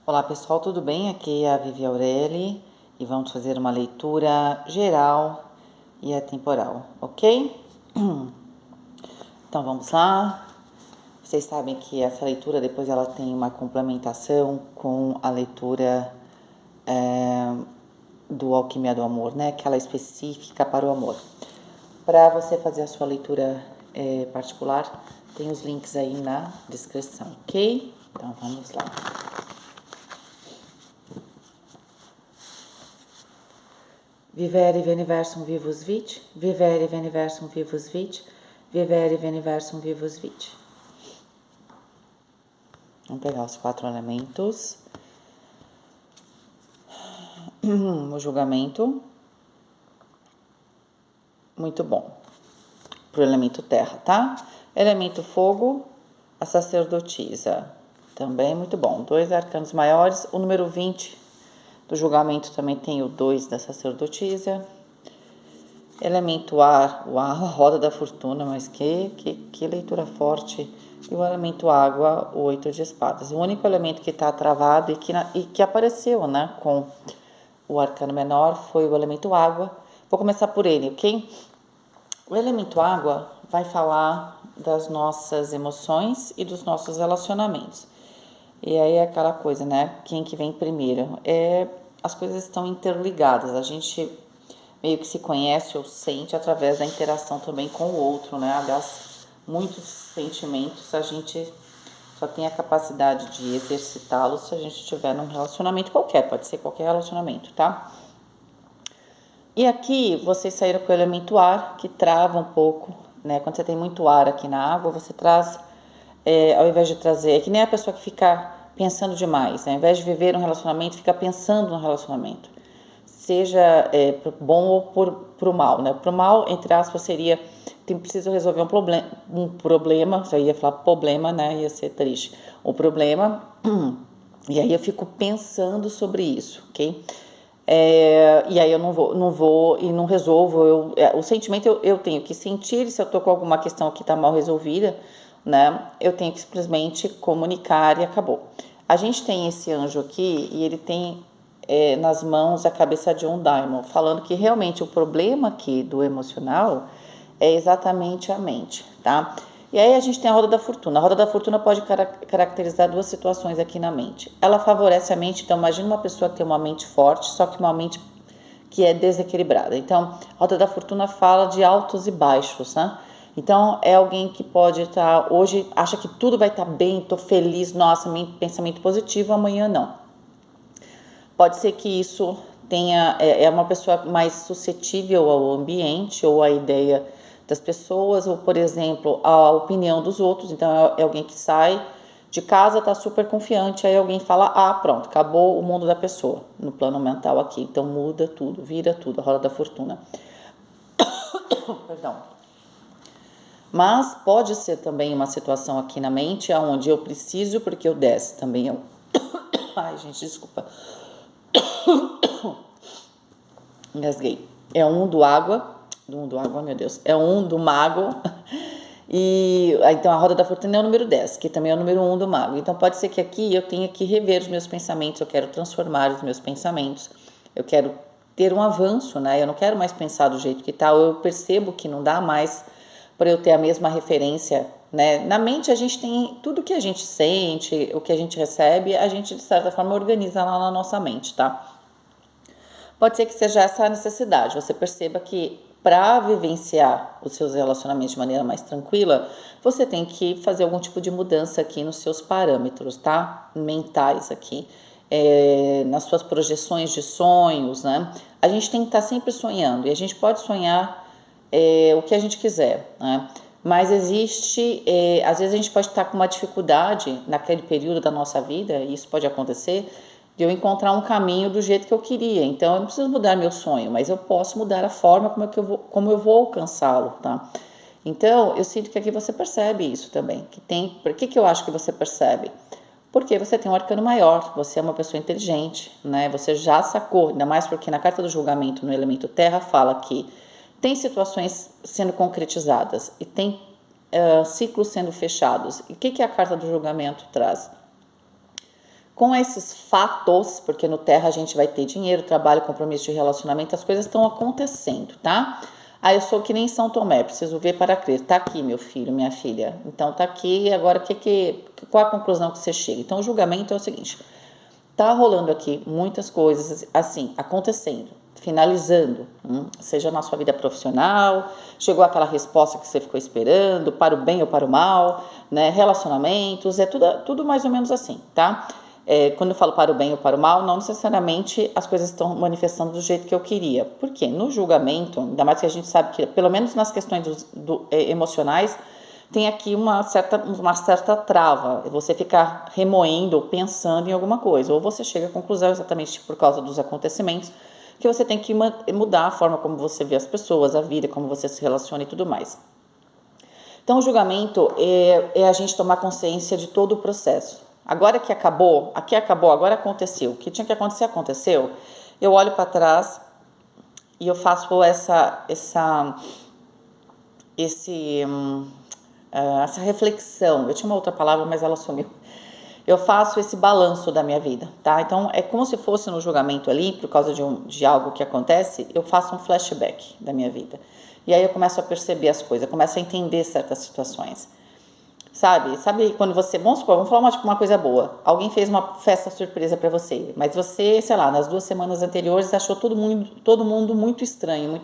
Olá pessoal, tudo bem? Aqui é a Vivi Aureli e vamos fazer uma leitura geral e atemporal, ok? Então vamos lá. Vocês sabem que essa leitura depois ela tem uma complementação com a leitura do Alquimia do Amor, né? Aquela específica para o amor. Para você fazer a sua leitura particular, tem os links aí na descrição, ok? Então vamos lá. Vivere veniversum vivus vit, vivere veniversum vivus vit, vivere veniversum vivus vit. Vamos pegar os 4 elementos. O julgamento. Muito bom. Pro elemento terra, tá? Elemento fogo, a sacerdotisa. Também muito bom. 2 arcanos maiores. O número 20 do julgamento também tem o 2 da sacerdotisa. Elemento ar, a roda da fortuna, mas que leitura forte. E o elemento água, o 8 de espadas. O único elemento que está travado e que apareceu, né, com o arcano menor foi o elemento água. Vou começar por ele, ok? O elemento água vai falar das nossas emoções e dos nossos relacionamentos. E aí é aquela coisa, né? Quem que vem primeiro? As coisas estão interligadas. A gente meio que se conhece ou sente através da interação também com o outro, né? Aliás, muitos sentimentos a gente só tem a capacidade de exercitá-los se a gente estiver num relacionamento qualquer, pode ser qualquer relacionamento, tá? E aqui vocês saíram com o elemento ar, que trava um pouco, né? Quando você tem muito ar aqui na água, você traz, ao invés de trazer, é que nem a pessoa que fica pensando demais, né? Ao invés de viver um relacionamento, fica pensando no relacionamento. Seja pro bom ou pro mal, né? Pro mal, entre aspas, seria preciso resolver um problema, já ia falar problema, né? Ia ser triste. O problema, e aí eu fico pensando sobre isso, ok? E aí eu não vou e não resolvo. O sentimento eu tenho que sentir. Se eu tô com alguma questão que está mal resolvida, né? Eu tenho que simplesmente comunicar e acabou. A gente tem esse anjo aqui e ele tem nas mãos a cabeça de um daimon, falando que realmente o problema aqui do emocional é exatamente a mente, tá? E aí a gente tem a roda da fortuna. A roda da fortuna pode caracterizar 2 situações aqui na mente. Ela favorece a mente, então imagina uma pessoa que tem uma mente forte, só que uma mente que é desequilibrada. Então, a roda da fortuna fala de altos e baixos, né? Então, é alguém que pode estar, hoje acha que tudo vai estar bem, tô feliz, nossa, pensamento positivo, amanhã não. Pode ser que isso é uma pessoa mais suscetível ao ambiente ou à ideia das pessoas, ou, por exemplo, à opinião dos outros. Então, é alguém que sai de casa, tá super confiante, aí alguém fala, pronto, acabou o mundo da pessoa, no plano mental aqui. Então, muda tudo, vira tudo, a roda da fortuna. Perdão. Mas pode ser também uma situação aqui na mente, onde eu preciso, porque eu desço também. Ai, gente, desculpa. Engasguei. É um do água, meu Deus. É um do mago. E então a roda da fortuna é o número 10, que também é o número 1 do mago. Então pode ser que aqui eu tenha que rever os meus pensamentos, eu quero transformar os meus pensamentos, eu quero ter um avanço, né? Eu não quero mais pensar do jeito que tá, eu percebo que não dá mais para eu ter a mesma referência, né? Na mente a gente tem tudo que a gente sente, o que a gente recebe, a gente de certa forma organiza lá na nossa mente, tá? Pode ser que seja essa a necessidade. Você perceba que para vivenciar os seus relacionamentos de maneira mais tranquila, você tem que fazer algum tipo de mudança aqui nos seus parâmetros, tá? Mentais aqui. Nas suas projeções de sonhos, né? A gente tem que estar sempre sonhando e a gente pode sonhar o que a gente quiser, né? Mas existe, às vezes a gente pode estar com uma dificuldade naquele período da nossa vida, e isso pode acontecer, de eu encontrar um caminho do jeito que eu queria. Então, eu não preciso mudar meu sonho, mas eu posso mudar a forma como eu vou alcançá-lo, tá? Então, eu sinto que aqui você percebe isso também. Por que eu acho que você percebe? Porque você tem um arcano maior, você é uma pessoa inteligente, né? Você já sacou, ainda mais porque na carta do julgamento, no elemento terra, fala que tem situações sendo concretizadas e tem ciclos sendo fechados. E o que a carta do julgamento traz? Com esses fatos, porque no Terra a gente vai ter dinheiro, trabalho, compromisso de relacionamento, as coisas estão acontecendo, tá? Ah, eu sou que nem São Tomé, preciso ver para crer. Tá aqui, meu filho, minha filha. Então tá aqui, agora qual a conclusão que você chega? Então o julgamento é o seguinte: tá rolando aqui muitas coisas assim, acontecendo, finalizando, seja na sua vida profissional, chegou aquela resposta que você ficou esperando, para o bem ou para o mal, né? Relacionamentos, é tudo mais ou menos assim, tá? Quando eu falo para o bem ou para o mal, não necessariamente as coisas estão manifestando do jeito que eu queria. Por quê? No julgamento, ainda mais que a gente sabe que, pelo menos nas questões emocionais, tem aqui uma certa trava. Você fica remoendo, pensando em alguma coisa. Ou você chega à conclusão exatamente por causa dos acontecimentos que você tem que mudar a forma como você vê as pessoas, a vida, como você se relaciona e tudo mais. Então, o julgamento é a gente tomar consciência de todo o processo. Agora que acabou, agora aconteceu. O que tinha que acontecer, aconteceu. Eu olho para trás e eu faço essa reflexão. Eu tinha uma outra palavra, mas ela sumiu. Eu faço esse balanço da minha vida, tá? Então, é como se fosse no julgamento ali, por causa de algo que acontece, eu faço um flashback da minha vida. E aí eu começo a perceber as coisas, eu começo a entender certas situações. Sabe quando você... Vamos falar uma coisa boa. Alguém fez uma festa surpresa pra você, mas você, sei lá, nas 2 semanas anteriores achou todo mundo muito estranho.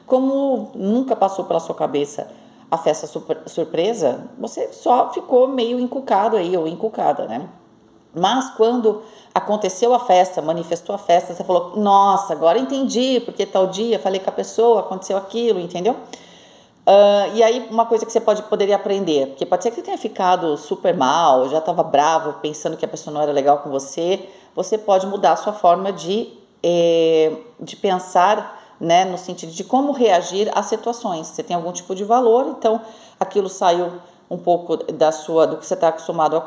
Como nunca passou pela sua cabeça a festa surpresa, você só ficou meio encucado aí, ou encucada, né? Mas quando aconteceu a festa, manifestou a festa, você falou, nossa, agora entendi, porque tal dia falei com a pessoa, aconteceu aquilo, entendeu? E aí, uma coisa que você poderia aprender, porque pode ser que você tenha ficado super mal, já estava bravo, pensando que a pessoa não era legal com você, você pode mudar a sua forma de pensar, né, no sentido de como reagir às situações. Você tem algum tipo de valor, então aquilo saiu um pouco do que você está acostumada,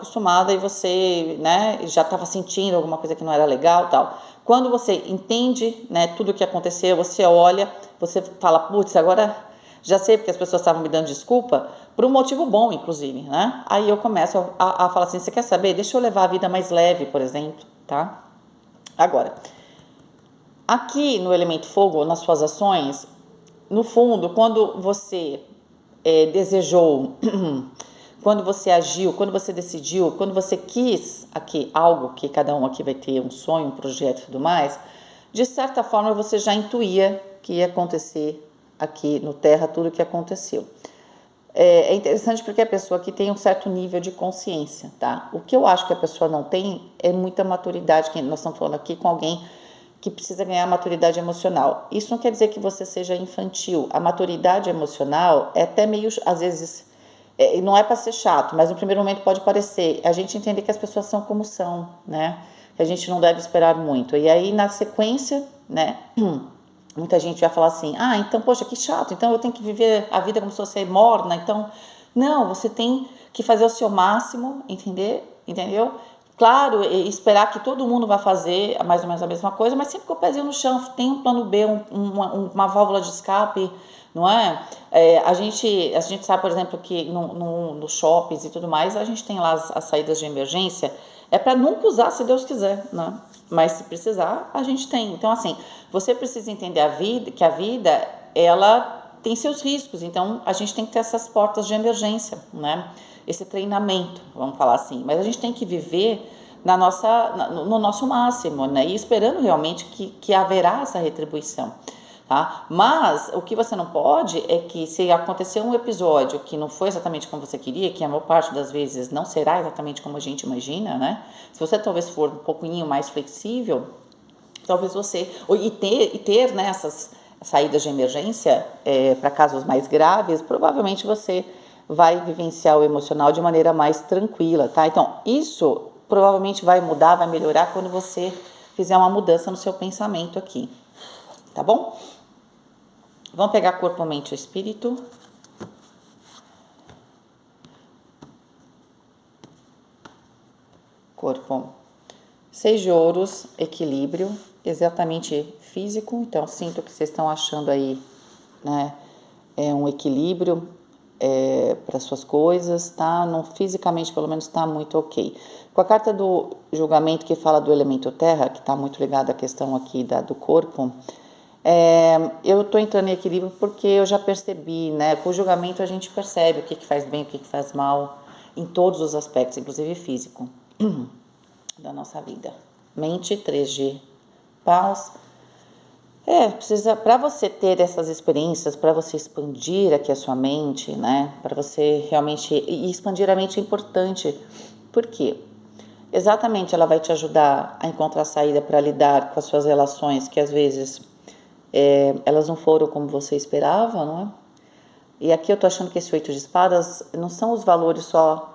e você, né, já estava sentindo alguma coisa que não era legal, tal. Quando você entende, né, tudo o que aconteceu, você olha, você fala, putz, agora já sei porque as pessoas estavam me dando desculpa, por um motivo bom, inclusive, né? Aí eu começo a falar assim, você quer saber? Deixa eu levar a vida mais leve, por exemplo, tá? Agora, aqui no elemento fogo, nas suas ações, no fundo, quando você desejou, quando você agiu, quando você decidiu, quando você quis aqui algo, que cada um aqui vai ter um sonho, um projeto e tudo mais, de certa forma você já intuía que ia acontecer aqui no Terra tudo o que aconteceu. É interessante porque a pessoa aqui tem um certo nível de consciência, tá? O que eu acho que a pessoa não tem é muita maturidade, que nós estamos falando aqui com alguém que precisa ganhar maturidade emocional. Isso não quer dizer que você seja infantil. A maturidade emocional é até meio, às vezes, não é para ser chato, mas no primeiro momento pode parecer. A gente entender que as pessoas são como são, né? Que a gente não deve esperar muito. E aí, na sequência, né? Muita gente vai falar assim, então, poxa, que chato, então eu tenho que viver a vida como se fosse morna, então... Não, você tem que fazer o seu máximo, entendeu? Claro, esperar que todo mundo vai fazer mais ou menos a mesma coisa, mas sempre com o pezinho no chão, tem um plano B, uma válvula de escape, não é? A gente sabe, por exemplo, que nos shoppings e tudo mais, a gente tem lá as saídas de emergência, é para nunca usar se Deus quiser, né? Mas se precisar, a gente tem. Então, assim, você precisa entender que a vida, ela tem seus riscos. Então, a gente tem que ter essas portas de emergência, né? Esse treinamento, vamos falar assim. Mas a gente tem que viver no nosso máximo, né? E esperando realmente que haverá essa retribuição. Tá? Mas o que você não pode é que, se acontecer um episódio que não foi exatamente como você queria, que a maior parte das vezes não será exatamente como a gente imagina, né? Se você talvez for um pouquinho mais flexível, talvez você... E ter né, essas saídas de emergência para casos mais graves, provavelmente você vai vivenciar o emocional de maneira mais tranquila, tá? Então, isso provavelmente vai mudar, vai melhorar quando você fizer uma mudança no seu pensamento aqui, tá bom? Vamos pegar corpo, mente e espírito. Corpo. 6 de ouros, equilíbrio, exatamente físico. Então, sinto que vocês estão achando aí, né, um equilíbrio. para suas coisas, tá? Não, fisicamente, pelo menos, está muito ok. Com a carta do julgamento que fala do elemento terra, que está muito ligado à questão aqui do corpo, eu estou entrando em equilíbrio porque eu já percebi, né? Com o julgamento a gente percebe o que faz bem, o que faz mal, em todos os aspectos, inclusive físico, da nossa vida. Mente, 3G, paus. Precisa, para você ter essas experiências, para você expandir aqui a sua mente, né? Para você realmente, e expandir a mente é importante. Por quê? Exatamente, ela vai te ajudar a encontrar saída para lidar com as suas relações, que às vezes elas não foram como você esperava, não é? E aqui eu tô achando que esse 8 de espadas não são os valores só.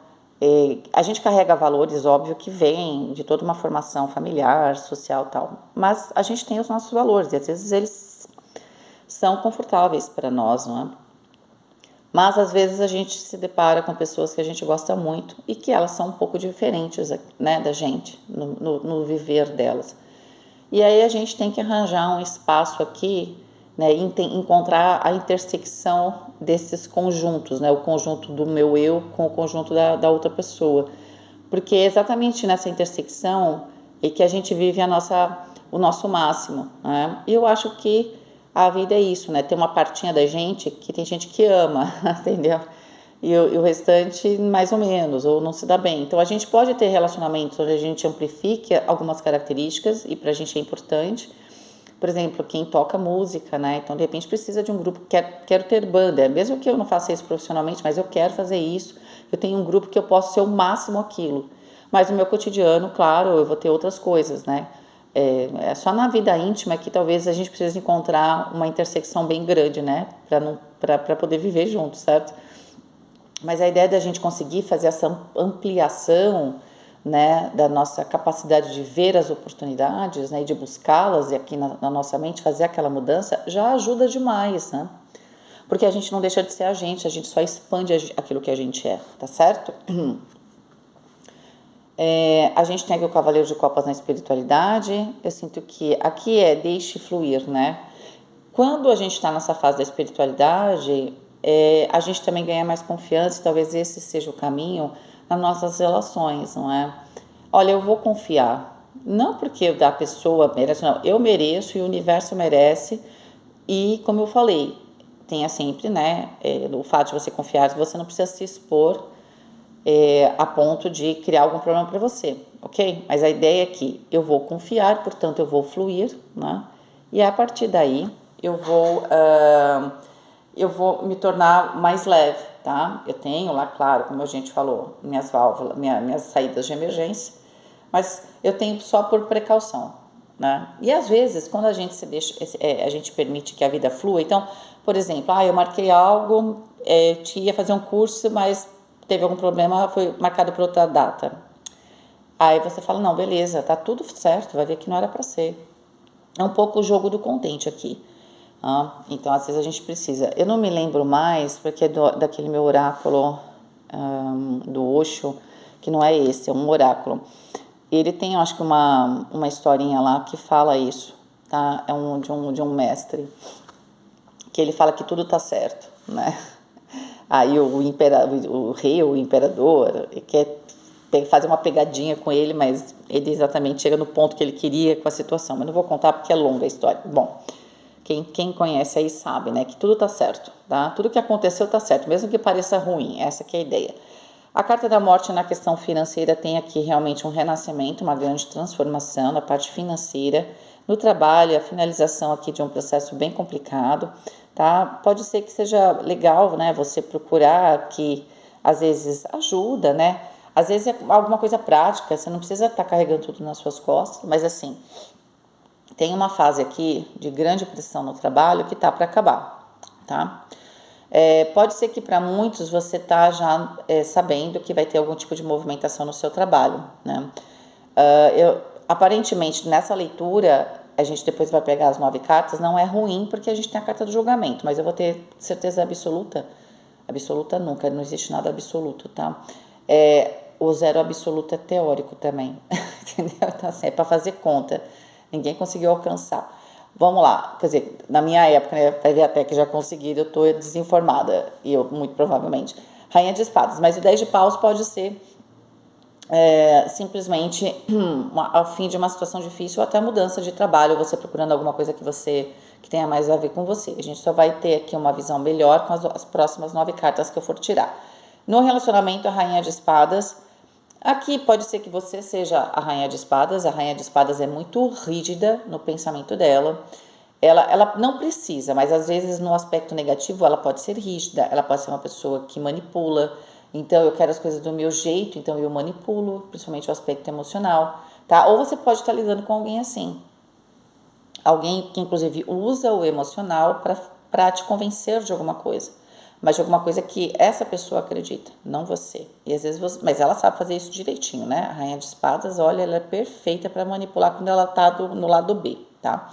A gente carrega valores, óbvio, que vêm de toda uma formação familiar, social e tal. Mas a gente tem os nossos valores e às vezes eles são confortáveis para nós, não é? Mas às vezes a gente se depara com pessoas que a gente gosta muito e que elas são um pouco diferentes, né, da gente, no viver delas. E aí a gente tem que arranjar um espaço aqui, né, encontrar a intersecção desses conjuntos, né, o conjunto do meu eu com o conjunto da outra pessoa. Porque é exatamente nessa intersecção é que a gente vive o nosso máximo, né? E eu acho que a vida é isso, né? Tem uma partinha da gente que tem gente que ama, entendeu? E o restante, mais ou menos, ou não se dá bem. Então, a gente pode ter relacionamentos onde a gente amplifique algumas características, e pra gente é importante. Por exemplo, quem toca música, né? Então, de repente, precisa de um grupo, quero ter banda. Mesmo que eu não faça isso profissionalmente, mas eu quero fazer isso. Eu tenho um grupo que eu posso ser o máximo aquilo. Mas no meu cotidiano, claro, eu vou ter outras coisas, né? É só na vida íntima que talvez a gente precise encontrar uma intersecção bem grande, né? Para poder viver junto, certo? Mas a ideia da gente conseguir fazer essa ampliação, né, da nossa capacidade de ver as oportunidades, né, e de buscá-las, e aqui na nossa mente fazer aquela mudança, já ajuda demais, né? Porque a gente não deixa de ser a gente só expande aquilo que a gente é, tá certo? A gente tem aqui o Cavaleiro de Copas na espiritualidade. Eu sinto que aqui deixe fluir, né? Quando a gente está nessa fase da espiritualidade, a gente também ganha mais confiança, e talvez esse seja o caminho nas nossas relações, não é? Olha, eu vou confiar, não porque a pessoa merece, não, eu mereço e o universo merece, e como eu falei, tenha sempre, né, o fato de você confiar, você não precisa se expor a ponto de criar algum problema para você, ok? Mas a ideia é que eu vou confiar, portanto eu vou fluir, né? E a partir daí eu vou me tornar mais leve, tá? Eu tenho lá, claro, como a gente falou, minhas válvulas, minhas saídas de emergência, mas eu tenho só por precaução, né? E às vezes, quando a gente se deixa, a gente permite que a vida flua, então, por exemplo, eu marquei algo, ia fazer um curso, mas teve algum problema, foi marcado para outra data. Aí você fala, não, beleza, tá tudo certo, vai ver que não era para ser. É um pouco o jogo do contente aqui. Então, às vezes a gente precisa. Eu não me lembro mais, porque é daquele meu oráculo do Osho, que não é esse, é um oráculo. Ele tem, acho que, uma historinha lá que fala isso, tá? É de um mestre, que ele fala que tudo tá certo, né? Aí o rei, o imperador, quer fazer uma pegadinha com ele, mas ele exatamente chega no ponto que ele queria com a situação. Mas não vou contar porque é longa a história. Bom, quem conhece aí sabe, né, que tudo tá certo, tá? Tudo que aconteceu tá certo, mesmo que pareça ruim, essa que é a ideia. A carta da morte na questão financeira tem aqui realmente um renascimento, uma grande transformação na parte financeira, no trabalho, a finalização aqui de um processo bem complicado, tá? Pode ser que seja legal, né, você procurar que às vezes ajuda, né? Às vezes é alguma coisa prática, você não precisa estar carregando tudo nas suas costas, mas assim, tem uma fase aqui de grande pressão no trabalho que tá para acabar, tá? Pode ser que para muitos você tá já sabendo que vai ter algum tipo de movimentação no seu trabalho, né? Aparentemente, nessa leitura, a gente depois vai pegar as 9 cartas, não é ruim porque a gente tem a carta do julgamento, mas eu vou ter certeza absoluta nunca, não existe nada absoluto, tá? O zero absoluto é teórico também, entendeu? Então, assim, é para fazer conta, ninguém conseguiu alcançar. Vamos lá, quer dizer, na minha época, né, vai ver até que já consegui, eu tô desinformada, e eu, muito provavelmente. Rainha de espadas, mas o 10 de paus pode ser simplesmente ao fim de uma situação difícil ou até mudança de trabalho, você procurando alguma coisa que tenha mais a ver com você. A gente só vai ter aqui uma visão melhor com as próximas 9 cartas que eu for tirar. No relacionamento, a Rainha de Espadas, aqui pode ser que você seja a Rainha de Espadas. A Rainha de Espadas é muito rígida no pensamento dela. Ela não precisa, mas às vezes no aspecto negativo ela pode ser rígida, ela pode ser uma pessoa que manipula. Então eu quero as coisas do meu jeito, então eu manipulo, principalmente o aspecto emocional, tá? Ou você pode estar lidando com alguém assim. Alguém que inclusive usa o emocional para te convencer de alguma coisa, mas de alguma coisa que essa pessoa acredita, não você. E às vezes mas ela sabe fazer isso direitinho, né? A Rainha de Espadas, olha, ela é perfeita para manipular quando ela tá no lado B, tá?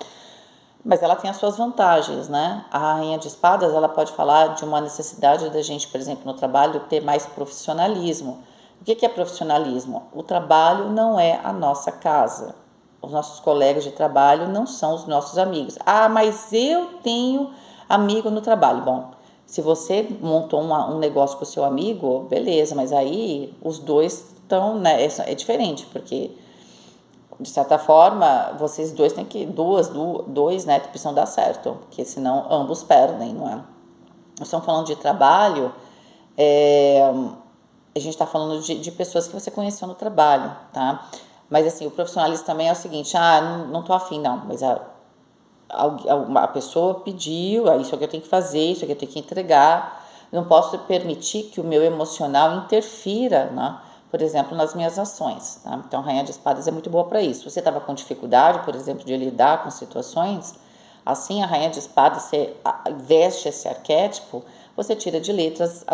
Mas ela tem as suas vantagens, né? A Rainha de Espadas, ela pode falar de uma necessidade da gente, por exemplo, no trabalho, ter mais profissionalismo. O que é profissionalismo? O trabalho não é a nossa casa. Os nossos colegas de trabalho não são os nossos amigos. Ah, mas eu tenho amigo no trabalho. Bom, se você montou um negócio com o seu amigo, beleza, mas aí os dois estão, né? É diferente, porque de certa forma, vocês dois têm que, dois, né, precisam dar certo, porque senão ambos perdem, não é? Nós estamos falando de trabalho, a gente está falando de pessoas que você conheceu no trabalho, tá? Mas assim, o profissionalismo também é o seguinte, não tô afim, não, mas a pessoa pediu, isso aqui eu tenho que fazer, isso aqui eu tenho que entregar, não posso permitir que o meu emocional interfira, né? Por exemplo, nas minhas ações. Tá? Então, a Rainha de Espadas é muito boa para isso. Você estava com dificuldade, por exemplo, de lidar com situações, assim a Rainha de Espadas, você veste esse arquétipo, você tira de letras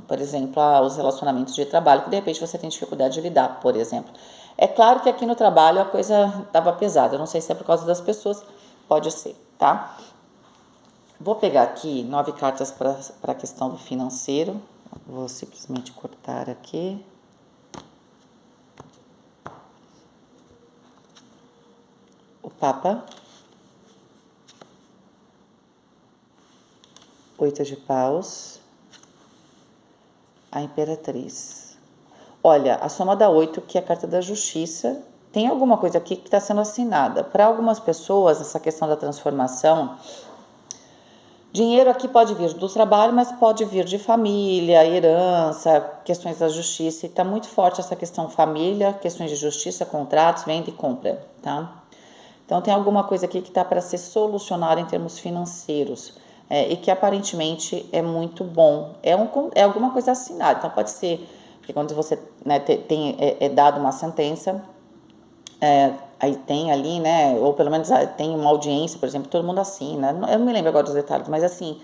por exemplo, os relacionamentos de trabalho, que de repente você tem dificuldade de lidar, por exemplo. É claro que aqui no trabalho a coisa estava pesada, eu não sei se é por causa das pessoas, pode ser, tá? Vou pegar aqui 9 cartas para a questão do financeiro. Vou simplesmente cortar aqui. O Papa. 8 de paus. A Imperatriz. Olha, a soma da 8, que é a carta da justiça, tem alguma coisa aqui que está sendo assinada. Para algumas pessoas, essa questão da transformação, dinheiro aqui pode vir do trabalho, mas pode vir de família, herança, questões da justiça. E está muito forte essa questão família, questões de justiça, contratos, venda e compra, tá? Então tem alguma coisa aqui que está para ser solucionada em termos financeiros. E que aparentemente é muito bom. É alguma coisa assinada. Então pode ser que quando você, né, é dado uma sentença, aí tem ali, né, ou pelo menos tem uma audiência, por exemplo, todo mundo assina. Eu não me lembro agora dos detalhes, mas assim,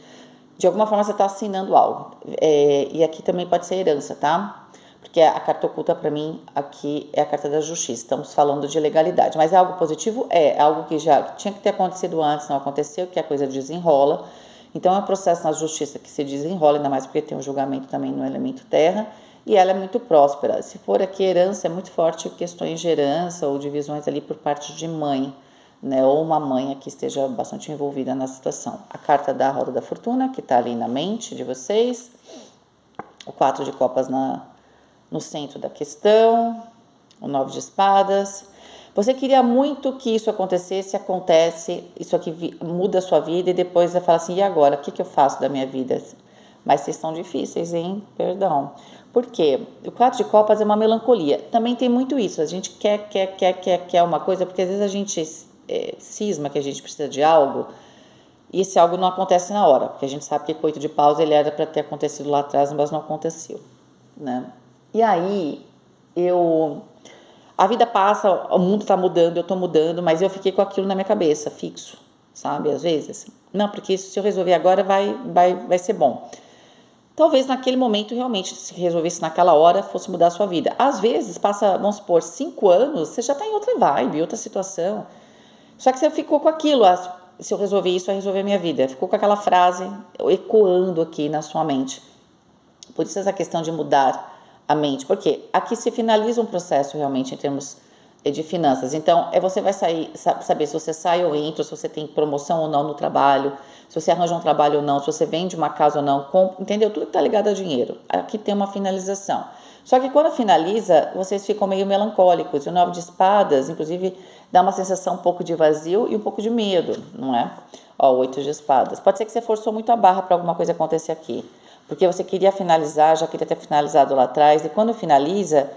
de alguma forma você está assinando algo. E aqui também pode ser herança, tá? Porque a carta oculta para mim aqui é a carta da justiça. Estamos falando de legalidade. Mas é algo positivo? É algo que já tinha que ter acontecido antes, não aconteceu, que a coisa desenrola. Então é um processo na justiça que se desenrola, ainda mais porque tem um julgamento também no elemento terra, e ela é muito próspera. Se for aqui herança, é muito forte questões de herança ou divisões ali por parte de mãe, né? Ou uma mãe que esteja bastante envolvida na situação. A carta da roda da fortuna, que está ali na mente de vocês. O 4 de copas no centro da questão. O 9 de espadas. Você queria muito que isso acontecesse, acontece, isso aqui muda a sua vida e depois você fala assim, e agora? O que eu faço da minha vida? Mas vocês estão difíceis, hein? Perdão. Por quê? O 4 de copas é uma melancolia. Também tem muito isso. A gente quer uma coisa, porque às vezes a gente cisma que a gente precisa de algo e esse algo não acontece na hora. Porque a gente sabe que o 8 de paus ele era para ter acontecido lá atrás, mas não aconteceu, né? E aí, a vida passa, o mundo tá mudando, eu tô mudando, mas eu fiquei com aquilo na minha cabeça, fixo, sabe? Às vezes. Não, porque isso, se eu resolver agora vai ser bom. Talvez naquele momento, realmente, se resolvesse naquela hora, fosse mudar a sua vida. Às vezes, passa, vamos supor, 5 anos, você já tá em outra vibe, outra situação. Só que você ficou com aquilo, se eu resolver isso, vai resolver a minha vida. Ficou com aquela frase ecoando aqui na sua mente. Por isso essa questão de mudar a mente, porque aqui se finaliza um processo realmente em termos de finanças. Então, você vai saber se você sai ou entra, se você tem promoção ou não no trabalho, se você arranja um trabalho ou não, se você vende uma casa ou não, entendeu? Tudo que está ligado a dinheiro. Aqui tem uma finalização. Só que quando finaliza, vocês ficam meio melancólicos. O 9 de espadas, inclusive, dá uma sensação um pouco de vazio e um pouco de medo, não é? Ó, o 8 de espadas. Pode ser que você forçou muito a barra para alguma coisa acontecer aqui. Porque você queria finalizar, já queria ter finalizado lá atrás, e quando finaliza,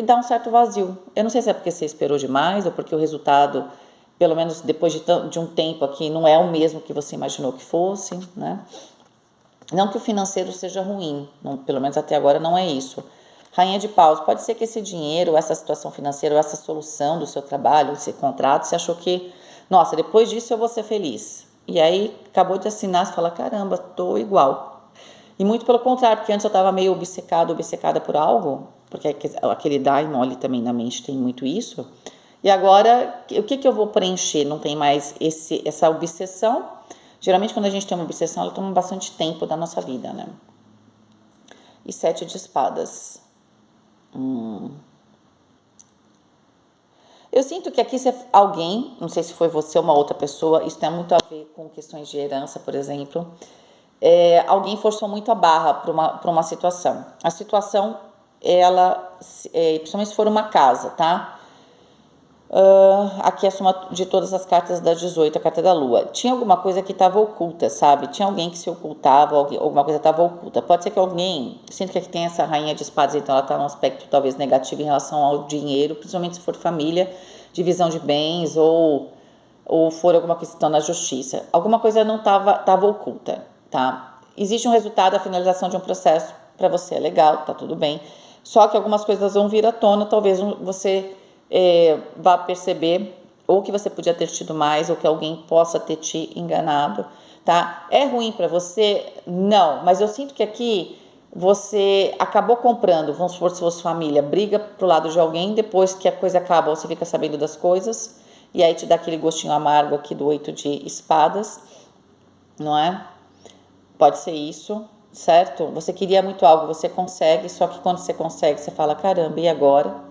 dá um certo vazio. Eu não sei se é porque você esperou demais ou porque o resultado, pelo menos depois de um tempo aqui, não é o mesmo que você imaginou que fosse, né? Não que o financeiro seja ruim, não, pelo menos até agora não é isso. Rainha de paus, pode ser que esse dinheiro, essa situação financeira, essa solução do seu trabalho, esse contrato, você achou que, nossa, depois disso eu vou ser feliz. E aí acabou de assinar, você fala, caramba, tô igual. E muito pelo contrário, porque antes eu estava meio obcecada por algo, porque aquele dar e mole também na mente tem muito isso. E agora, o que eu vou preencher? Não tem mais essa obsessão. Geralmente, quando a gente tem uma obsessão, ela toma bastante tempo da nossa vida, né? E 7 de espadas. Eu sinto que aqui alguém, não sei se foi você ou uma outra pessoa, isso tem muito a ver com questões de herança, por exemplo. Alguém forçou muito a barra para uma situação. A situação, principalmente se for uma casa, tá? Aqui é a soma de todas as cartas das 18, a carta da lua. Tinha alguma coisa que estava oculta, sabe? Tinha alguém que se ocultava, alguma coisa estava oculta. Pode ser que alguém, sinto que aqui tem essa rainha de espadas, então ela está num aspecto talvez negativo em relação ao dinheiro, principalmente se for família, divisão de bens ou for alguma questão na justiça. Alguma coisa não estava oculta, tá? Existe um resultado, a finalização de um processo para você é legal, tá tudo bem. Só que algumas coisas vão vir à tona, talvez você vá perceber ou que você podia ter tido mais ou que alguém possa ter te enganado, tá? É ruim para você? Não, mas eu sinto que aqui você acabou comprando, vamos supor, se fosse família, briga pro lado de alguém, depois que a coisa acaba, você fica sabendo das coisas, e aí te dá aquele gostinho amargo aqui do 8 de espadas, não é? Pode ser isso, certo? Você queria muito algo, você consegue, só que quando você consegue, você fala, caramba, e agora?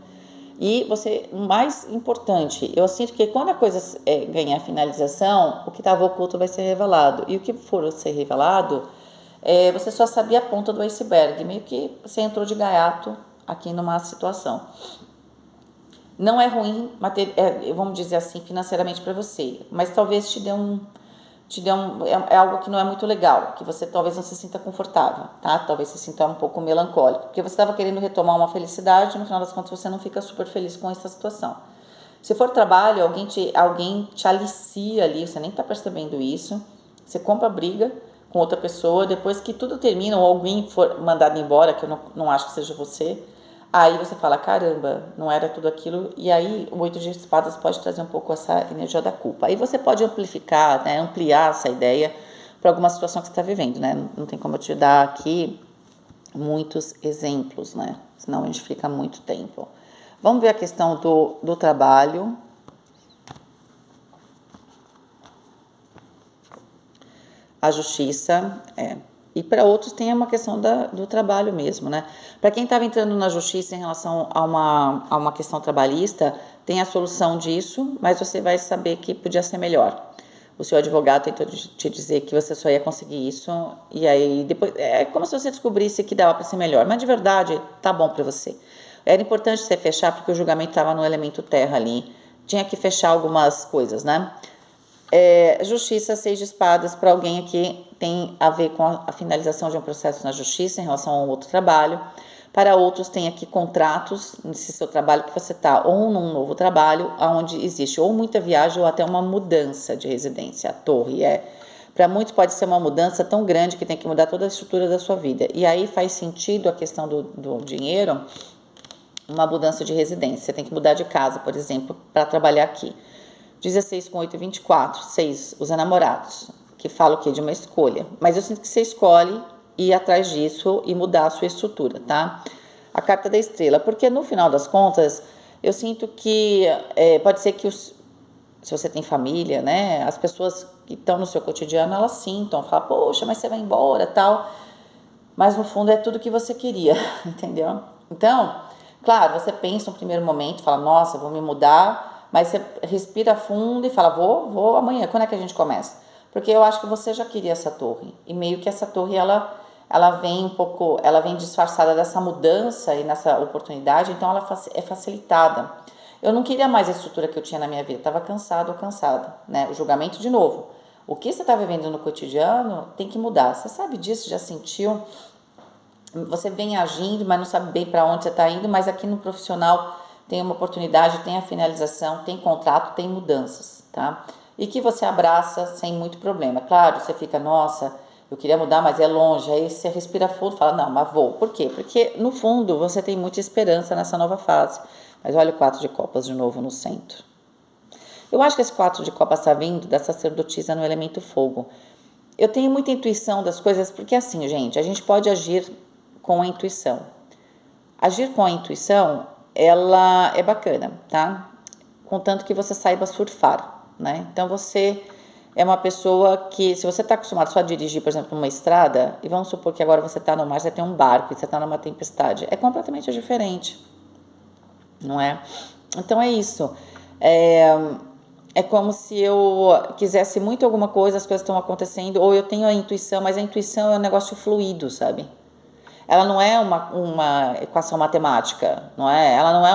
E você, o mais importante, eu sinto que quando a coisa ganhar finalização, o que estava oculto vai ser revelado. E o que for ser revelado, você só sabia a ponta do iceberg, meio que você entrou de gaiato aqui numa situação. Não é ruim, vamos dizer assim, financeiramente para você, mas talvez te dê algo que não é muito legal, que você talvez não se sinta confortável, tá? Talvez se sinta um pouco melancólico, porque você estava querendo retomar uma felicidade e no final das contas você não fica super feliz com essa situação. Se for trabalho, alguém te alicia ali, você nem tá percebendo isso, você compra briga com outra pessoa, depois que tudo termina ou alguém for mandado embora, que eu não acho que seja você, aí você fala, caramba, não era tudo aquilo, e aí o 8 de espadas pode trazer um pouco essa energia da culpa. Aí você pode amplificar, né, ampliar essa ideia para alguma situação que você está vivendo, né? Não tem como eu te dar aqui muitos exemplos, né? Senão a gente fica muito tempo. Vamos ver a questão do trabalho. A justiça, E para outros tem uma questão do trabalho mesmo, né? Para quem estava entrando na justiça em relação a uma questão trabalhista, tem a solução disso, mas você vai saber que podia ser melhor. O seu advogado tentou te dizer que você só ia conseguir isso, e aí depois é como se você descobrisse que dava para ser melhor, mas de verdade tá bom para você. Era importante você fechar porque o julgamento estava no elemento terra ali, tinha que fechar algumas coisas, né? Justiça, 6 de espadas, para alguém aqui tem a ver com a finalização de um processo na justiça em relação a um outro trabalho. Para outros tem aqui contratos nesse seu trabalho que você está, ou num novo trabalho, onde existe ou muita viagem ou até uma mudança de residência. A torre para muitos pode ser uma mudança tão grande que tem que mudar toda a estrutura da sua vida. E aí faz sentido a questão do dinheiro, uma mudança de residência. Você tem que mudar de casa, por exemplo, para trabalhar aqui. 16 com 8, 24. 6, os enamorados, que fala o quê? De uma escolha. Mas eu sinto que você escolhe ir atrás disso e mudar a sua estrutura, tá? A carta da estrela, porque no final das contas, eu sinto que pode ser que se você tem família, né? As pessoas que estão no seu cotidiano, elas sintam, falam, poxa, mas você vai embora, tal. Mas no fundo é tudo que você queria, entendeu? Então, Claro, você pensa no primeiro momento, fala, nossa, vou me mudar, mas você respira fundo e fala, vou amanhã, quando é que a gente começa? Porque eu acho que você já queria essa torre, e meio que essa torre, ela vem um pouco, ela vem disfarçada dessa mudança e nessa oportunidade, então ela é facilitada. Eu não queria mais a estrutura que eu tinha na minha vida, estava cansado ou cansada, né? O julgamento de novo. O que você está vivendo no cotidiano tem que mudar. Você sabe disso, já sentiu? Você vem agindo, mas não sabe bem para onde você está indo, mas aqui no profissional tem uma oportunidade, tem a finalização, tem contrato, tem mudanças, tá? E que você abraça sem muito problema. Claro, você fica, nossa, eu queria mudar, mas é longe. Aí você respira fundo e fala, não, mas vou. Por quê? Porque, no fundo, você tem muita esperança nessa nova fase. Mas olha o 4 de copas de novo no centro. Eu acho que esse 4 de copas está vindo da sacerdotisa no elemento fogo. Eu tenho muita intuição das coisas, porque assim, gente, a gente pode agir com a intuição. Agir com a intuição, ela é bacana, tá? Contanto que você saiba surfar, né? Então você é uma pessoa que, se você está acostumado só a dirigir, por exemplo, numa estrada, e vamos supor que agora você está no mar, você tem um barco e você está numa tempestade, é completamente diferente, não é? Então é isso. É como se eu quisesse muito alguma coisa, as coisas estão acontecendo, ou eu tenho a intuição, mas a intuição é um negócio fluido, sabe? Ela não é uma equação matemática, não é? Ela não é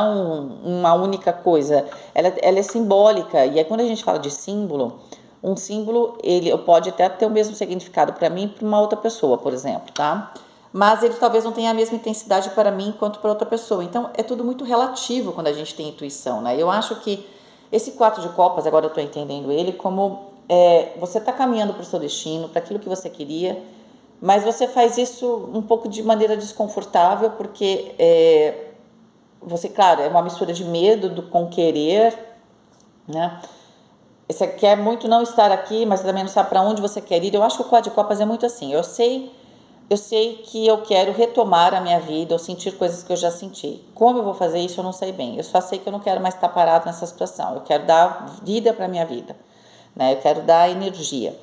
uma única coisa. Ela é simbólica. E aí, quando a gente fala de símbolo, um símbolo ele pode até ter o mesmo significado para mim e para uma outra pessoa, por exemplo, tá? Mas ele talvez não tenha a mesma intensidade para mim quanto para outra pessoa. Então, é tudo muito relativo quando a gente tem intuição, né? Eu acho que esse 4 de copas, agora eu estou entendendo ele como você está caminhando para o seu destino, para aquilo que você queria, mas você faz isso um pouco de maneira desconfortável, porque você, claro, é uma mistura de medo com querer, né? Você quer muito não estar aqui, mas também não sabe para onde você quer ir. Eu acho que o 4 de copas é muito assim. Eu sei que eu quero retomar a minha vida ou sentir coisas que eu já senti. Como eu vou fazer isso, eu não sei bem. Eu só sei que eu não quero mais estar parado nessa situação. Eu quero dar vida para a minha vida, né? Eu quero dar energia.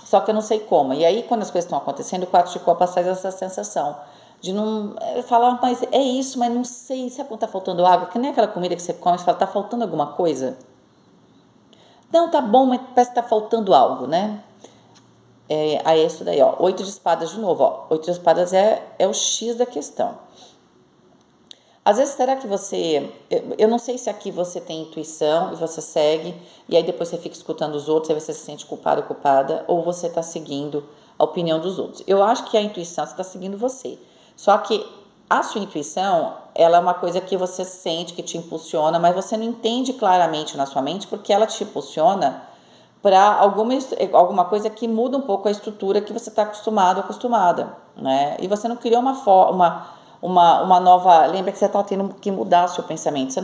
Só que eu não sei como. E aí, quando as coisas estão acontecendo, o 4 de copas faz essa sensação de não falar, mas é isso, mas não sei. Sabe quando tá faltando água? Que nem aquela comida que você come e fala, tá faltando alguma coisa? Não, tá bom, mas parece que tá faltando algo, né? Aí é isso daí, ó. 8 de espadas de novo, ó. 8 de espadas é o X da questão. Às vezes, será que você... Eu não sei se aqui você tem intuição e você segue, e aí depois você fica escutando os outros, aí você se sente culpado ou culpada, ou você está seguindo a opinião dos outros. Eu acho que a intuição, você está seguindo você. Só que a sua intuição, ela é uma coisa que você sente, que te impulsiona, mas você não entende claramente na sua mente, porque ela te impulsiona para alguma coisa que muda um pouco a estrutura que você está acostumada, né? E você não criou uma nova... Lembra que você está tendo que mudar o seu pensamento. Você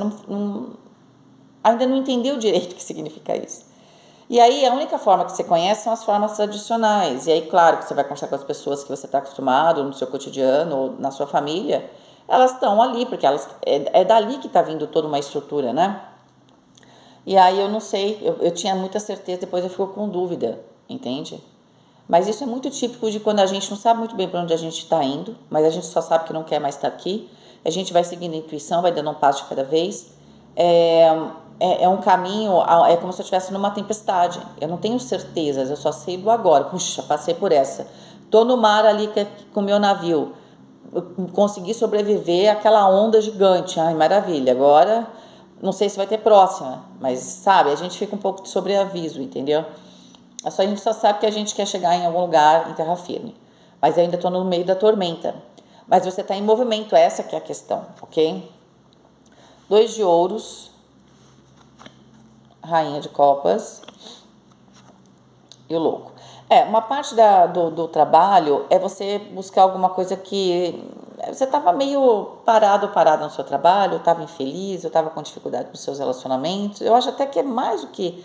ainda não entendeu direito o que significa isso. E aí, a única forma que você conhece são as formas tradicionais. E aí, claro, que você vai conversar com as pessoas que você está acostumado, no seu cotidiano, ou na sua família. Elas estão ali, porque é dali que está vindo toda uma estrutura, né? E aí, eu não sei, eu tinha muita certeza, depois eu fico com dúvida, entende? Mas isso é muito típico de quando a gente não sabe muito bem para onde a gente está indo, mas a gente só sabe que não quer mais estar aqui. A gente vai seguindo a intuição, vai dando um passo de cada vez. É um caminho, é como se eu estivesse numa tempestade. Eu não tenho certezas, eu só sei do agora. Puxa, passei por essa. Tô no mar ali com o meu navio. Eu consegui sobreviver àquela onda gigante. Ai, maravilha. Agora, não sei se vai ter próxima, mas sabe, a gente fica um pouco de sobreaviso, entendeu? A gente só sabe que a gente quer chegar em algum lugar em terra firme. Mas eu ainda estou no meio da tormenta. Mas você está em movimento, essa que é a questão, ok? 2 de ouros, rainha de copas e o louco. Uma parte do trabalho é você buscar alguma coisa que... Você estava meio parada no seu trabalho, estava infeliz, eu estava com dificuldade nos seus relacionamentos. Eu acho até que é mais do que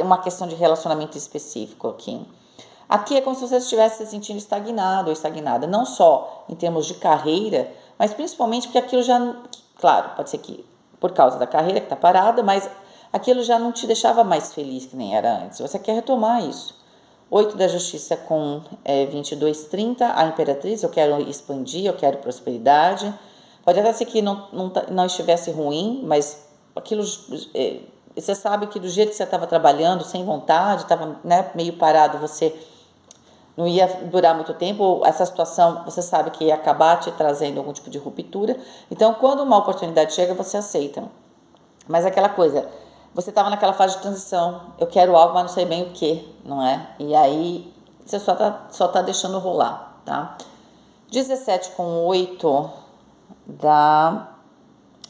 uma questão de relacionamento específico aqui. Aqui é como se você estivesse se sentindo estagnado ou estagnada, não só em termos de carreira, mas principalmente porque aquilo já... Claro, pode ser que por causa da carreira que está parada, mas aquilo já não te deixava mais feliz que nem era antes. Você quer retomar isso. 8 da justiça com 22, 30, a imperatriz, eu quero expandir, eu quero prosperidade. Pode até ser que não estivesse ruim, mas aquilo, você sabe que do jeito que você estava trabalhando, sem vontade, estava, né, meio parado, você não ia durar muito tempo, essa situação você sabe que ia acabar te trazendo algum tipo de ruptura. Então, quando uma oportunidade chega, você aceita. Mas aquela coisa, você estava naquela fase de transição, eu quero algo, mas não sei bem o que, não é? E aí, você só tá deixando rolar, tá? 17 com 8 dá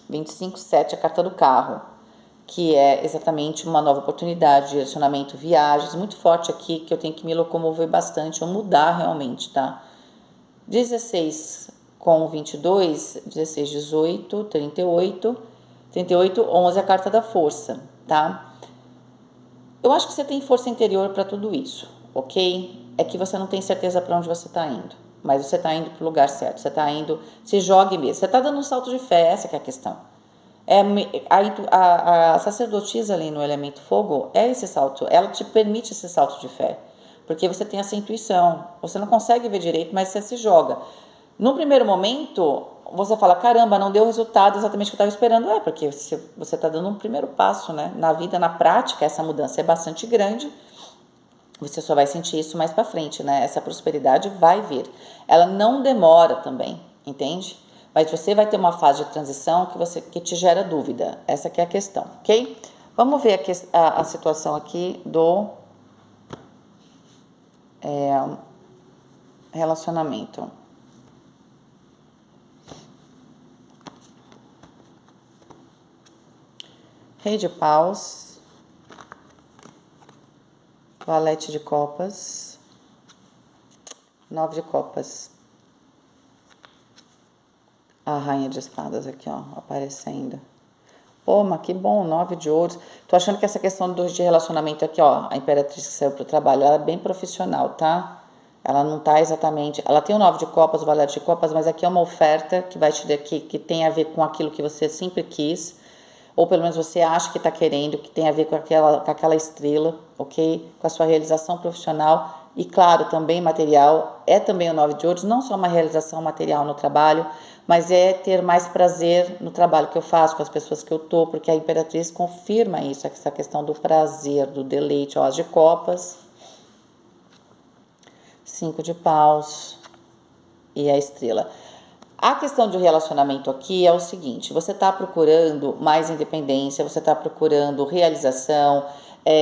25, 7, a carta do carro, que é exatamente uma nova oportunidade, direcionamento, viagens, muito forte aqui, que eu tenho que me locomover bastante, ou mudar realmente, tá? 16 com 22, 16, 18, 38, 38, 11, a carta da força, tá? Eu acho que você tem força interior para tudo isso, ok? É que você não tem certeza para onde você está indo, mas você está indo para o lugar certo, você está indo, se jogue mesmo, você está dando um salto de fé, essa que é a questão. A sacerdotisa ali no elemento fogo é esse salto, ela te permite esse salto de fé, porque você tem essa intuição, você não consegue ver direito, mas você se joga. No primeiro momento, você fala, caramba, não deu o resultado exatamente o que eu estava esperando. É, porque você está dando um primeiro passo, né? Na vida, na prática, essa mudança é bastante grande, você só vai sentir isso mais para frente, né? Essa prosperidade vai vir. Ela não demora também, entende? Mas você vai ter uma fase de transição que te gera dúvida. Essa que é a questão, ok? Vamos ver a situação aqui do relacionamento. Rei de paus, valete de copas, 9 de copas. A rainha de espadas aqui, ó, aparecendo. Pô, mas que bom, 9 de ouros. Tô achando que essa questão de relacionamento aqui, ó, a imperatriz que saiu pro trabalho, ela é bem profissional, tá? Ela não tá exatamente... Ela tem o 9 de copas, o valete de copas, mas aqui é uma oferta que vai te dar que tem a ver com aquilo que você sempre quis, ou pelo menos você acha que tá querendo, que tem a ver com aquela estrela, ok? Com a sua realização profissional e, claro, também material. É também o 9 de ouros, não só uma realização material no trabalho, mas é ter mais prazer no trabalho que eu faço, com as pessoas que eu tô, porque a imperatriz confirma isso, essa questão do prazer, do deleite, ó, as de copas, 5 de paus e a estrela. A questão de relacionamento aqui é o seguinte, você está procurando mais independência, você está procurando realização,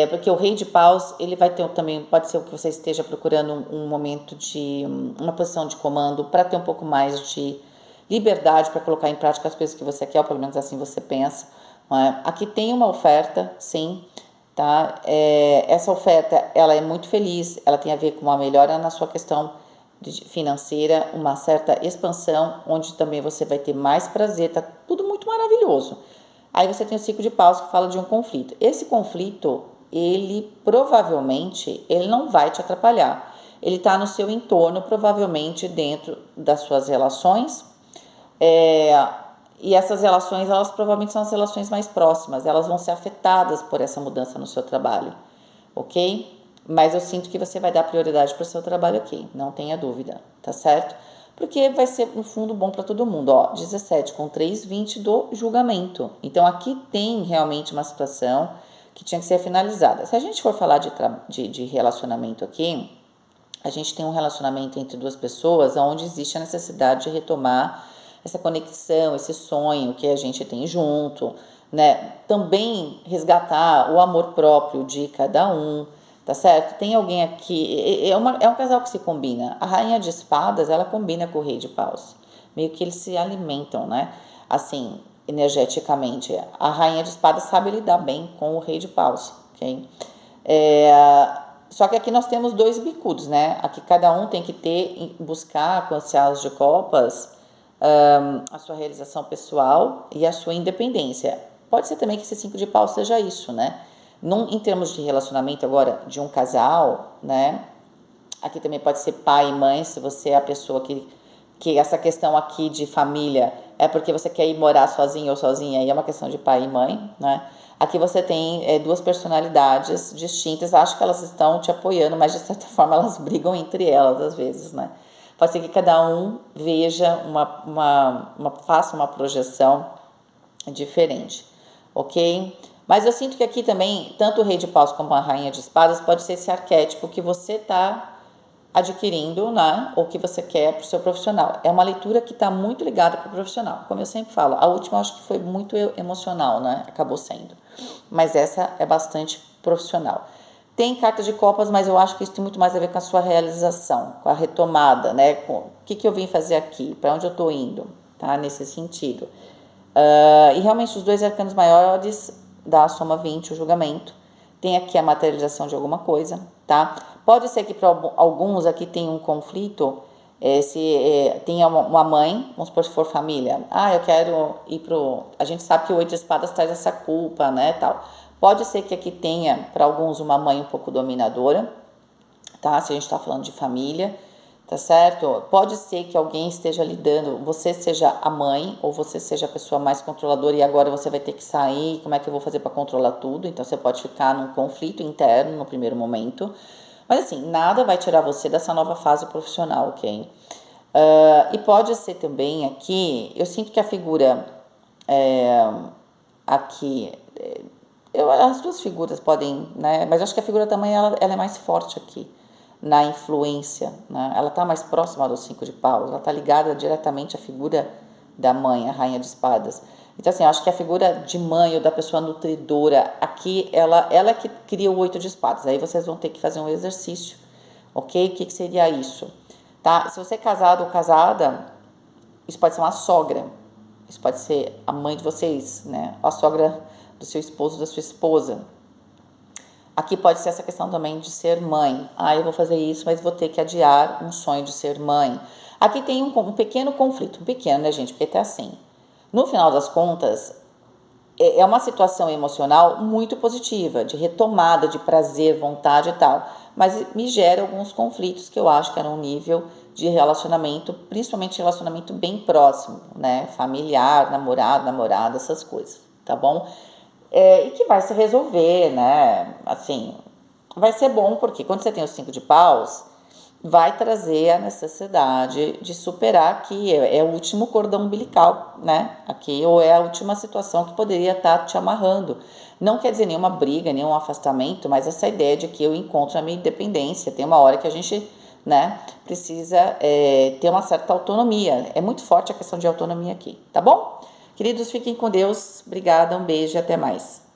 porque o rei de paus, ele vai ter também, pode ser que você esteja procurando um momento de, uma posição de comando para ter um pouco mais de liberdade para colocar em prática as coisas que você quer, ou pelo menos assim você pensa. Não é? Aqui tem uma oferta, sim, tá? Essa oferta, ela é muito feliz, ela tem a ver com uma melhora na sua questão financeira, uma certa expansão, onde também você vai ter mais prazer, tá tudo muito maravilhoso. Aí você tem o 5 de paus que fala de um conflito. Esse conflito, ele provavelmente, ele não vai te atrapalhar. Ele está no seu entorno, provavelmente dentro das suas relações, e essas relações, elas provavelmente são as relações mais próximas, elas vão ser afetadas por essa mudança no seu trabalho, ok? Mas eu sinto que você vai dar prioridade para o seu trabalho aqui, não tenha dúvida, tá certo? Porque vai ser, no fundo, bom para todo mundo, ó, 17 com 3, 20 do julgamento. Então, aqui tem realmente uma situação que tinha que ser finalizada. Se a gente for falar de relacionamento aqui, a gente tem um relacionamento entre duas pessoas onde existe a necessidade de retomar essa conexão, esse sonho que a gente tem junto, né? Também resgatar o amor próprio de cada um, tá certo? Tem alguém aqui, é um casal que se combina. A rainha de espadas, ela combina com o rei de paus. Meio que eles se alimentam, né? Assim, energeticamente. A rainha de espadas sabe lidar bem com o rei de paus, ok? Só que aqui nós temos dois bicudos, né? Aqui cada um tem que buscar com as as de copas a sua realização pessoal e a sua independência. Pode ser também que esse 5 de pau seja isso, né? Em termos de relacionamento agora de um casal, né? Aqui também pode ser pai e mãe, se você é a pessoa que essa questão aqui de família é porque você quer ir morar sozinho ou sozinha, aí é uma questão de pai e mãe, né? Aqui você tem duas personalidades distintas, acho que elas estão te apoiando, mas de certa forma elas brigam entre elas às vezes, né? Pode ser que cada um veja faça uma projeção diferente, ok? Mas eu sinto que aqui também, tanto o rei de paus como a rainha de espadas pode ser esse arquétipo que você está adquirindo, né? Ou que você quer para o seu profissional. É uma leitura que está muito ligada para o profissional. Como eu sempre falo, a última eu acho que foi muito emocional, né? Acabou sendo. Mas essa é bastante profissional. Tem carta de copas, mas eu acho que isso tem muito mais a ver com a sua realização, com a retomada, né? Com o que eu vim fazer aqui, para onde eu estou indo, tá? Nesse sentido. E realmente os dois arcanos maiores da soma 20, o julgamento. Tem aqui a materialização de alguma coisa, tá? Pode ser que para alguns aqui tem um conflito, se tem uma mãe, vamos supor se for família, eu quero ir pro... A gente sabe que o 8 de espadas traz essa culpa, né, tal. Pode ser que aqui tenha, para alguns, uma mãe um pouco dominadora, tá? Se a gente está falando de família, tá certo? Pode ser que alguém esteja lidando, você seja a mãe ou você seja a pessoa mais controladora e agora você vai ter que sair, como é que eu vou fazer para controlar tudo? Então você pode ficar num conflito interno no primeiro momento, mas assim, nada vai tirar você dessa nova fase profissional, ok? E pode ser também aqui, eu sinto que a figura aqui, as duas figuras podem, né? Mas acho que a figura também ela é mais forte aqui na influência, né? Ela está mais próxima dos 5 de paus, ela está ligada diretamente à figura da mãe, a rainha de espadas. Então assim, eu acho que a figura de mãe ou da pessoa nutridora aqui, ela é que cria o 8 de espadas. Aí vocês vão ter que fazer um exercício, ok? O que seria isso? Tá? Se você é casado ou casada, isso pode ser uma sogra, isso pode ser a mãe de vocês, né? A sogra do seu esposo, da sua esposa. Aqui pode ser essa questão também de ser mãe. Eu vou fazer isso, mas vou ter que adiar um sonho de ser mãe. Aqui tem um pequeno conflito, pequeno, né, gente? Porque tá assim. No final das contas, é uma situação emocional muito positiva, de retomada, de prazer, vontade e tal. Mas me gera alguns conflitos que eu acho que era um nível de relacionamento, principalmente relacionamento bem próximo, né? Familiar, namorado, namorada, essas coisas, tá bom? E que vai se resolver, né? Assim, vai ser bom porque quando você tem os 5 de paus, vai trazer a necessidade de superar que é o último cordão umbilical, né? Aqui, ou é a última situação que poderia estar te amarrando. Não quer dizer nenhuma briga, nenhum afastamento, mas essa ideia de que eu encontro a minha independência. Tem uma hora que a gente, né, precisa ter uma certa autonomia. É muito forte a questão de autonomia aqui, tá bom? Queridos, fiquem com Deus. Obrigada, um beijo e até mais.